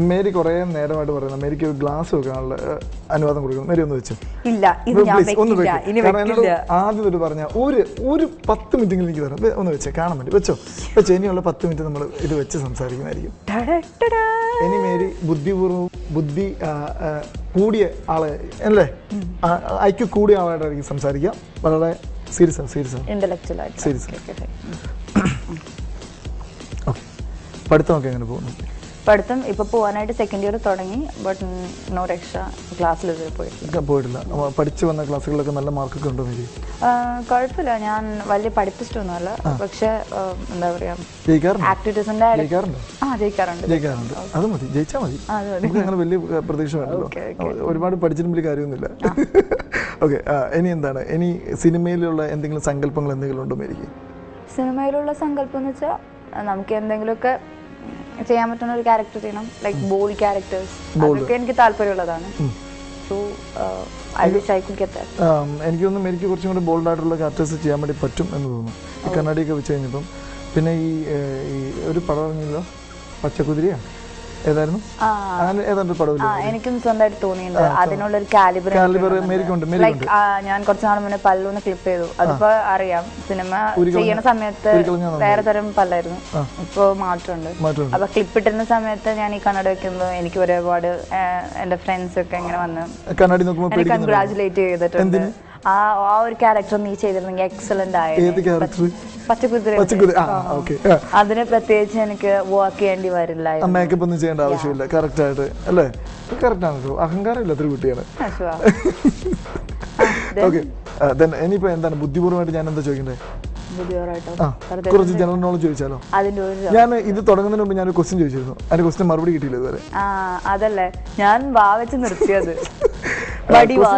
Mary കുറേ നേരമായിട്ട് പറയുന്നത് മേരിക്ക് ഒരു ഗ്ലാസ് വെക്കാനുള്ള അനുവാദം കൊടുക്കണം. മേരി ഒന്ന് വെച്ചു. ഇല്ല, ഇത് ഞാൻ വെക്കില്ല. ഇനി വെക്കില്ല. ആദ്യം ഒരു പറഞ്ഞ ഒരു 10 മിനിറ്റെങ്കിലും എനിക്ക് തരാം. ഒന്ന് വെച്ചേ, കാണാൻ വേണ്ടി വെച്ചോ. ഇനിയുള്ള 10 മിനിറ്റ് നമ്മൾ ഇത് വെച്ച് സംസാരിക്കുന്നതായിരിക്കും. ഇനി മേരി ബുദ്ധി കൂടിയ ആളെ അല്ലേ, ഐക്യു കൂടിയ ആളായിട്ടായിരിക്കും സംസാരിക്കാം. വളരെ സീരിയസ് പഠിത്തമൊക്കെ എങ്ങനെ പോകുന്നു? പഠിത്തം ഇപ്പൊ പോകാനായിട്ട് സെക്കൻഡ് ഇയർ തുടങ്ങി. ബട്ട് നോ രക്ഷ, ക്ലാസ്സിൽ പോയിട്ടില്ല. പഠിച്ചു വന്ന ക്ലാസ്സുകളിലൊക്കെ നല്ല മാർക്കൊക്കെ ഉണ്ടോ? കുഴപ്പമില്ല, ഞാൻ വലിയ പഠിപ്പിച്ചിട്ടൊന്നുമല്ല. പക്ഷെ എന്താ പറയാ, ആക്ടിവിറ്റീസിന്റെ ജയിക്കാറുണ്ട്. അത് മതി, ജയിച്ചാൽ മതി. അങ്ങനെ വലിയ പ്രതീക്ഷ വേണ്ടല്ലോ. ഒരുപാട് പഠിച്ചിട്ടും വലിയ കാര്യമൊന്നുമില്ല. ഓക്കെ, ഇനി എന്താണ്, ഇനി സിനിമയിലുള്ള എന്തെങ്കിലും സങ്കല്പങ്ങൾ എന്തെങ്കിലും ഉണ്ടോ മേരിക്ക്? സിനിമയിലുള്ള സങ്കല്പം എന്ന് വെച്ചാൽ നമുക്ക് എന്തെങ്കിലുമൊക്കെ ചെയ്യാൻ പറ്റുന്ന ഒരു ക്യാരക്ടർ ചെയ്യണം. ലൈക്ക് ബോൾഡ് ക്യാരക്ടേഴ്സ്, അതൊക്കെ എനിക്ക് താല്പര്യമുള്ളതാണ്. സോ എനിക്ക് തോന്നുന്നു എനിക്ക് കുറച്ചും കൂടി ബോൾഡ് ആയിട്ടുള്ള ക്യാരക്ടേഴ്സ് ചെയ്യാൻ വേണ്ടി പറ്റും എന്ന് തോന്നുന്നു. ഈ കണ്ണാടിയൊക്കെ വെച്ച് കഴിഞ്ഞപ്പം. പിന്നെ ഈ ഒരു പടം ഇറങ്ങിയല്ലോ, പച്ചക്കുതിരയാണ്, ഏതായിരുന്നു? ഏതാണ്ട് പടം എനിക്കും സ്വന്തമായിട്ട് തോന്നിയിട്ടുണ്ട് അതിനുള്ളൊരു കാലിബർ. ഞാൻ കുറച്ച് നാൾ മുന്നേ പല്ലൊന്ന് ക്ലിപ്പ് ചെയ്തു. അതിപ്പോ അറിയാം, സിനിമ ചെയ്യുന്ന സമയത്ത് വേറെ തരം പല്ലായിരുന്നു, ഇപ്പൊ മാറ്റമുണ്ട്. അപ്പൊ ക്ലിപ്പ് ഇട്ടിരുന്ന സമയത്ത് ഞാൻ ഈ കണ്ണട വെക്കുമ്പോ എനിക്ക് ഒരുപാട് എന്റെ ഫ്രണ്ട്സ് ഒക്കെ ഇങ്ങനെ വന്ന് കൺഗ്രാജുലേറ്റ് ചെയ്തിട്ടുണ്ട്. ആ ഒരു ക്യാരക്ടർ നീ ചെയ്തിരുന്നെങ്കിൽ എക്സലന്റ് ആയിരുന്നു. പച്ചക്കുതിര, അതിന് പ്രത്യേകിച്ച് എനിക്ക് വർക്ക് ചെയ്യേണ്ടി വരില്ല. മേക്കപ്പ് ഒന്നും ചെയ്യേണ്ട ആവശ്യമില്ല. കറക്റ്റ് ആയിട്ട് അല്ലേ? കറക്റ്റ് ആണ്. അഹങ്കാരം ഇല്ലാത്തൊരു കുട്ടിയാണ്. ഓക്കെ, ഇനിയിപ്പോ എന്താണ് ബുദ്ധിപൂർവ്വമായിട്ട് ഞാൻ എന്താ ചോദിക്കണ്ടേ? കുറച്ച് ജനറൽ നോളജ് ചോദിച്ചാലോ? ഞാൻ ഇത് തുടങ്ങുന്നതിന് മുമ്പ് ഞാൻ ക്വസ്റ്റ്യൻ ചോദിച്ചിരുന്നു. അതിന്റെ ക്വസ്റ്റ്യൻ മറുപടി കിട്ടിയില്ല ഇതുവരെ. അതല്ലേ ഞാൻ വെച്ച് നിർത്തിയത്.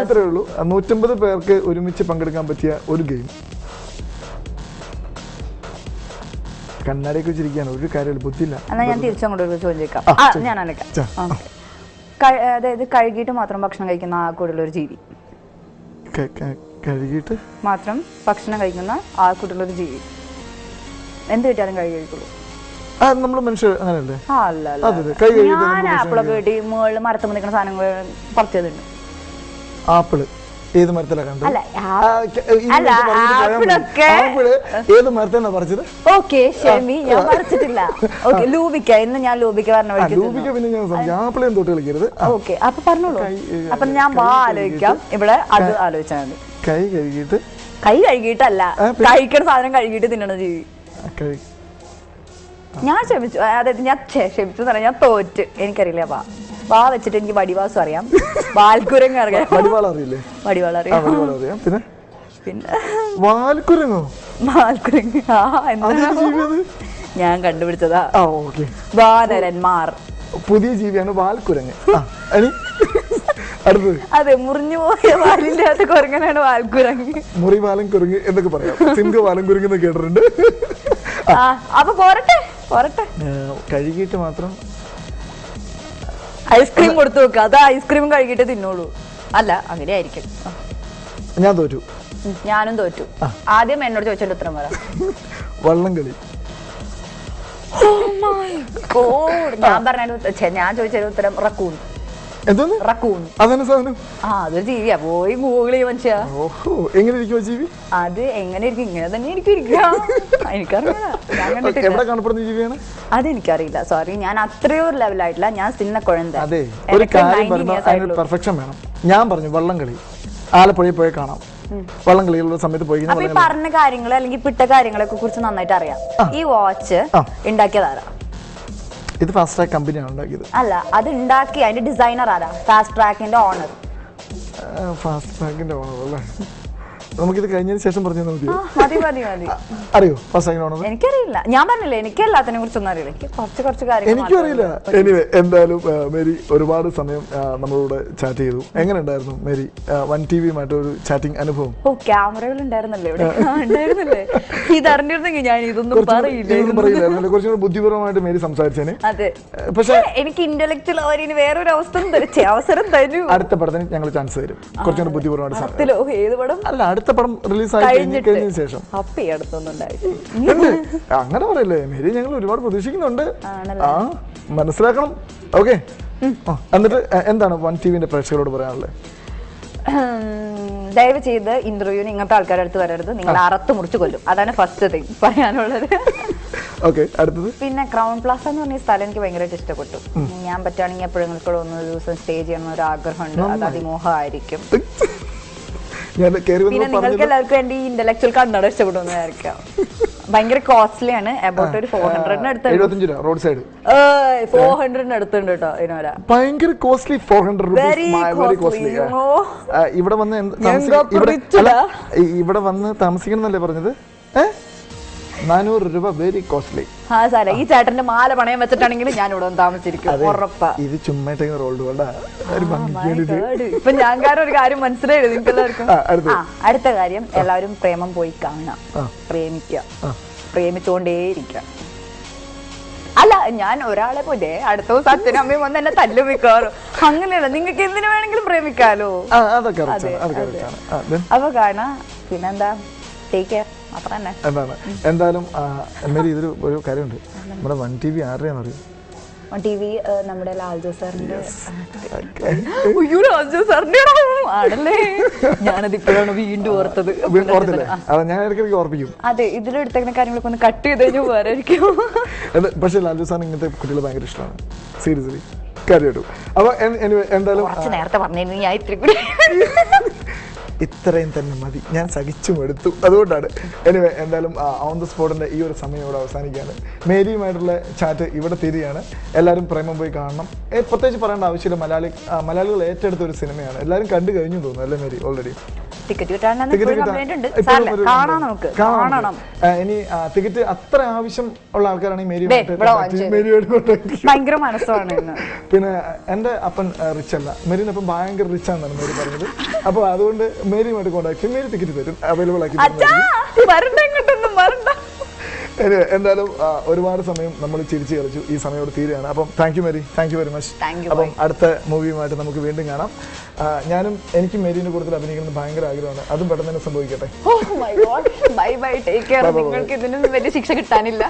ഇത്രേ ഉള്ളൂ. 150 പേർക്ക് ഒരുമിച്ച് പങ്കെടുക്കാൻ പറ്റിയ ഒരു ഗെയിം. കണ്ണാടിയൊക്കെ വെച്ചിരിക്കുകയാണ്, ഒരു കാര്യം ബുദ്ധിയില്ല. ഞാൻ തിരിച്ചങ്ങോട്ട് ചോദിച്ചേക്കാം. ഞാൻ അതായത് കഴുകിയിട്ട് മാത്രം ഭക്ഷണം കഴിക്കുന്ന ആ കൂടെയുള്ള ഒരു ജീവി. കഴുകിയിട്ട് മാത്രം ഭക്ഷണം കഴിക്കുന്ന ആ കൂടെയുള്ളൊരു ജീവി. എന്ത് കിട്ടിയാലും കഴുകി കഴിക്കുള്ളൂ. നമ്മള് മനുഷ്യർ അങ്ങനെയല്ലേ? ഞാൻ ആപ്പിളൊക്കെ കിട്ടി മുകളിൽ മരത്തുമ്പോൾ നിൽക്കുന്ന സാധനങ്ങൾ പറിച്ചതുണ്ട്. ആപ്പിള് ഏത് മരത്തിലാ കണ്ടത്? ഏത് മരത്തിനാ പറിച്ചത്? ഓക്കെ ഷെമി, ഞാൻ പറിച്ചിട്ടില്ല. ഓക്കെ, ലൂബിക്ക. ഇന്ന് ഞാൻ ലൂബിക്ക പറഞ്ഞ ലൂബിക്ക. പിന്നെ ഞാൻ ആപ്പിളേം തൊട്ട് കളിക്കരുത്. ഓക്കെ, അപ്പൊ പറഞ്ഞോളൂ. അപ്പൊ ഞാൻ ആലോചിക്കാം. ഇവിടെ അത് ആലോചിച്ചാൽ മതി. കൈ കഴുകിയിട്ടല്ല, കഴിക്കണ സാധനം കഴുകിയിട്ട് തിന്നണ ജീവി. ഞാൻ ക്ഷമിച്ചു. അതായത് ഞാൻ ക്ഷമിച്ചു എന്ന് പറഞ്ഞാൽ ഞാൻ തോറ്റ്. എനിക്കറിയില്ല. വാ വെച്ചിട്ട് എനിക്ക് വടിവാസം അറിയാം, വാൽക്കുരങ്ങ് അറിയാം. വടിവാൾ അറിയാം. പിന്നെ വാൽക്കുരങ്ങ് ഞാൻ കണ്ടുപിടിച്ചതാ. വാനരന്മാർ. പുതിയ ജീവിയാണ് വാൽക്കുരങ്ങ്. അതെ, മുറിഞ്ഞു പോയ വാലില്ലാത്ത കുരങ്ങനാണ് വാൽക്കുരങ്ങ്. മുറിവാലം കുരങ്ങ് എന്നൊക്കെ പറയാം. സിംഹവാലം കുരങ്ങ് എന്ന് കേട്ടിട്ടുണ്ട്. അപ്പൊ പോരട്ടെ. കഴുകിയിട്ട് മാത്രം ഐസ്ക്രീം കൊടുത്തു വെക്കുക. അത് ഐസ്ക്രീം കഴുകിയിട്ട് തിന്നോളൂ. അല്ല, അങ്ങനെ ആയിരിക്കും. ഞാൻ തോറ്റു. ഞാനും തോറ്റു. ആദ്യം എന്നോട് ചോദിച്ചോണ്ട് ഉത്തരം പറ. വള്ളംകളി. ഞാൻ ചോദിച്ച ഉത്തരം റക്കൂൺ. റക്കൂൺ അതാണ് സാധനം. അതൊരു ജീവിയാ. പോയി ഗൂഗിൾ ചെയ്യ മനുഷ്യ. ഓഹോ, എങ്ങനെ ഇരിക്കും ജീവി? അത് എങ്ങനെ ഇരിക്കും? ഇങ്ങനെ തന്നെ ഇരിക്കാം. എവിടെ കാണപ്പെടുന്ന ജീവിയാണ്? അതെനിക്കറിയില്ല, സോറി. ഞാൻ അത്രയോ ഒരു ലെവലായിട്ടില്ല. ഞാൻ സിന്ന കുഴന്ത. അതെ, ഒരു കാര്യം പറഞ്ഞാൽ പെർഫെക്ഷൻ വേണം. ഞാൻ പറഞ്ഞു വള്ളംകളി ആലപ്പുഴയിൽ പോയി കാണാം. വള്ളംകളികളുടെ സമയത്ത് പോയി പറഞ്ഞ കാര്യങ്ങൾ അല്ലെങ്കിൽ പിട്ട കാര്യങ്ങളെ കുറിച്ച് നന്നായിട്ട് അറിയാം. ഈ വാച്ച് ഉണ്ടാക്കിയതാരാ? ഇത് ഫാസ്റ്റ് ട്രാക്ക് കമ്പനിയാണ് ഉണ്ടാക്കിയത്. അല്ല, അത് ഉണ്ടാക്കി അതിന്റെ ഡിസൈനർ ആരാ? ഫാസ്റ്റ് ട്രാക്കിന്റെ ഓണർ. ഫാസ്റ്റ് ട്രാക്കിന്റെ ഓണർ അല്ലേ? നമുക്കിത് കഴിഞ്ഞതിന് ശേഷം പറഞ്ഞു മതി. അറിയോ ഫാസ്റ്റ് ട്രാക്കിന്റെ ഓണർ? എനിക്കറിയില്ല. ഞാൻ പറഞ്ഞില്ലേ, എനിക്ക് എല്ലാത്തിനെ കുറിച്ചൊന്നും അറിയില്ല. എനിക്ക് കുറച്ച് കാര്യങ്ങൾ എനിക്കും അറിയില്ല. എനിവേ, എന്തായാലും മേരി ഒരുപാട് സമയം നമ്മളോട് ചാറ്റ് ചെയ്തു. എങ്ങനെ ഉണ്ടായിരുന്നു മേരി 1TV ഒരു ചാറ്റിംഗ് അനുഭവം? ക്യാമറകൾ ഉണ്ടായിരുന്നല്ലേ ഇവിടെ? ഉണ്ടായിരുന്നല്ലേ? ഇതറിഞ്ഞിരുന്നെങ്കിൽ ഞാൻ ഇതൊന്നും പറയില്ലായിരുന്നല്ലേ? കുറച്ചുകൂടി ബുദ്ധിപരമായിട്ട് മേരി സംസാരിച്ചേനെ. അതെ, പക്ഷെ എനിക്ക് ഇന്റലക്ച്വൽ അവരിന് വേറൊരു അവസരം തരൂ. അടുത്ത പടത്തിന് ഞങ്ങൾ ചാൻസ് തരും. കുറച്ചുകൂടി ബുദ്ധിപരമായിട്ട്. ഏത് പടം? അല്ല, അടുത്ത പടം റിലീസ് കഴിഞ്ഞതിന് ശേഷം. അങ്ങനെ പറയല്ലേ മേരി, ഞങ്ങൾ ഒരുപാട് പ്രതീക്ഷിക്കുന്നുണ്ട്. മനസ്സിലാക്കണം. ഓക്കെ. എന്നിട്ട് എന്താണ് വൺ ടിവിന്റെ പ്രേക്ഷകരോട് പറയാനുള്ളത്? ദയവ് ചെയ്ത് ഇന്റർവ്യൂവിന് ഇങ്ങനത്തെ ആൾക്കാരുടെ അടുത്ത് വരരുത്, നിങ്ങൾ അറുത്ത് മുറിച്ച് കൊല്ലും. അതാണ് ഫസ്റ്റ് തിങ് പറയാനുള്ളത്. ഓക്കെ, അടുത്തത് പിന്നെ ക്രൗൺ പ്ലാസ എന്ന് പറഞ്ഞ സ്ഥലം എനിക്ക് ഭയങ്കരമായിട്ട് ഇഷ്ടപ്പെട്ടു. ഞാൻ പറ്റുകയാണെങ്കിൽ എപ്പോഴെങ്കിലും കൂടെ ഒന്ന് ദിവസം സ്റ്റേ ചെയ്യണമെന്ന് ഒരു ആഗ്രഹമുണ്ട്. അത് അതിമോഹമായിരിക്കും. പിന്നെ നിങ്ങൾക്ക് എല്ലാവർക്കും എന്റെ ഈ ഇന്റലക്ച്വൽ കണ്ണട ഇഷ്ടപ്പെടുമെന്ന് വിചാരിക്കാം. ഭയങ്കര കോസ്റ്റ്ലി ആണ്. അബൌട്ട് ഒരു 400 അടുത്തുണ്ട്. റോഡ് സൈഡ് 400 അടുത്തുണ്ട് കേട്ടോ. ഇതിനോരാ ഭയങ്കര കോസ്റ്റ്ലി. 400 കോസ്റ്റ്ലി. ഇവിടെ വന്ന് താമസിക്കണമെന്നല്ലേ പറഞ്ഞത്? 400 രൂപ വെരി കോസ്റ്റ്ലി. ഈ ചേട്ടന്റെ മാല പണയം വെച്ചിട്ടാണെങ്കിലും ഞാൻ ഇവിടെ വന്ന് താമസിച്ചിരിക്കും ഉറപ്പാ. ഇത് ചുമ്മാ റോൾഡ് ഇപ്പൊ ഞാൻ കാരണം ഒരു കാര്യം മനസ്സിലായത് നിങ്ങൾക്ക് എല്ലാവർക്കും. അടുത്ത കാര്യം, എല്ലാവരും പ്രേമം പോയി കാണാം, പ്രേമിക്കുക, പ്രേമിച്ചുകൊണ്ടേയിരിക്കുക. അല്ല, ഞാൻ ഒരാളെ പോലെ അടുത്ത ദിവസം അച്ഛനും അമ്മയും വന്ന് എന്നെ തല്ലും മിക്കാറും. അങ്ങനെയല്ല, നിങ്ങൾക്ക് എന്തിനു വേണമെങ്കിലും പ്രേമിക്കാലോ. അപ്പൊ കാണാം. പിന്നെന്താ, ടേക്ക് കെയർ. അത്ര തന്നെ. എന്തായാലും ഇതിൽ ഒരു കാര്യമുണ്ട്. നമ്മുടെ വൺ ടി വി ആരുടെയാണെന്ന് അറിയാം? TV നമ്മുടെ ലാൽജോ സാറിന്റെ. ആണല്ലേ, ഞാനത് ഇപ്പോഴാണ് വീണ്ടും ഓർത്തത്. അതെ, ഇതിലെടുത്തേക്കുന്ന കാര്യങ്ങളൊക്കെ ഒന്ന് കട്ട് ചെയ്ത് കഴിഞ്ഞാൽ വേറായിരിക്കും. പക്ഷെ ലാൽജോ സാറിന് ഇങ്ങനത്തെ കുട്ടികൾ ഭയങ്കര ഇഷ്ടമാണ്, സീരിയസ്ലി കാര്യമായിട്ടും. അപ്പൊ എന്തായാലും നേരത്തെ പറഞ്ഞു ഞാൻ ഇത്തിരി കൂടി ഇത്രയും തന്നെ മതി, ഞാൻ സഹിച്ചും എടുത്തു. അതുകൊണ്ടാണ്. എനിവേ, എന്തായാലും ഓൺ ദ സ്പോട്ടിൻ്റെ ഈ ഒരു സമയം ഇവിടെ അവസാനിക്കുകയാണ്. മേരിയുമായിട്ടുള്ള ചാറ്റ് ഇവിടെ തീരുകയാണ്. എല്ലാവരും പ്രേമം പോയി കാണണം. പ്രത്യേകിച്ച് പറയേണ്ട ആവശ്യമില്ല, മലയാളികൾ ഏറ്റെടുത്ത ഒരു സിനിമയാണ്. എല്ലാവരും കണ്ടു കഴിഞ്ഞു തോന്നുന്നു അല്ലേ മേരി? ഓൾറെഡി ഇനി ടിക്കറ്റ് അത്ര ആവശ്യം ഉള്ള ആൾക്കാരാണെങ്കിൽ ഭയങ്കര മനസ്സാണ്. പിന്നെ എന്റെ അപ്പൻ റിച്ച് അല്ല, മെരീൻ അപ്പം ഭയങ്കര റിച്ച് ആണെന്നാണ് മേരി പറഞ്ഞത്. അപ്പൊ അതുകൊണ്ട് മേരിയുമായിട്ട് കോൺടാക്ട് ചെയ്യും, മേരി ടിക്കറ്റ് തരും, അവൈലബിൾ ആക്കി. എന്തായാലും ഒരുപാട് സമയം നമ്മൾ ചിരിച്ചു കളിച്ചു. ഈ സമയോട് തീരുകയാണ്. അപ്പം thank you Mary, thank you very much. അപ്പം അടുത്ത മൂവിയുമായിട്ട് നമുക്ക് വീണ്ടും കാണാം. എനിക്കും മേരിന്റെ കൂടുതൽ അഭിനയിക്കുന്നത് ഭയങ്കര ആഗ്രഹമാണ്. അതും പെട്ടെന്ന് തന്നെ സംഭവിക്കട്ടെ. Bye bye, take care. നിങ്ങൾക്ക് ഇതിനൊന്നും വലിയ ശിക്ഷ കിട്ടാനില്ല.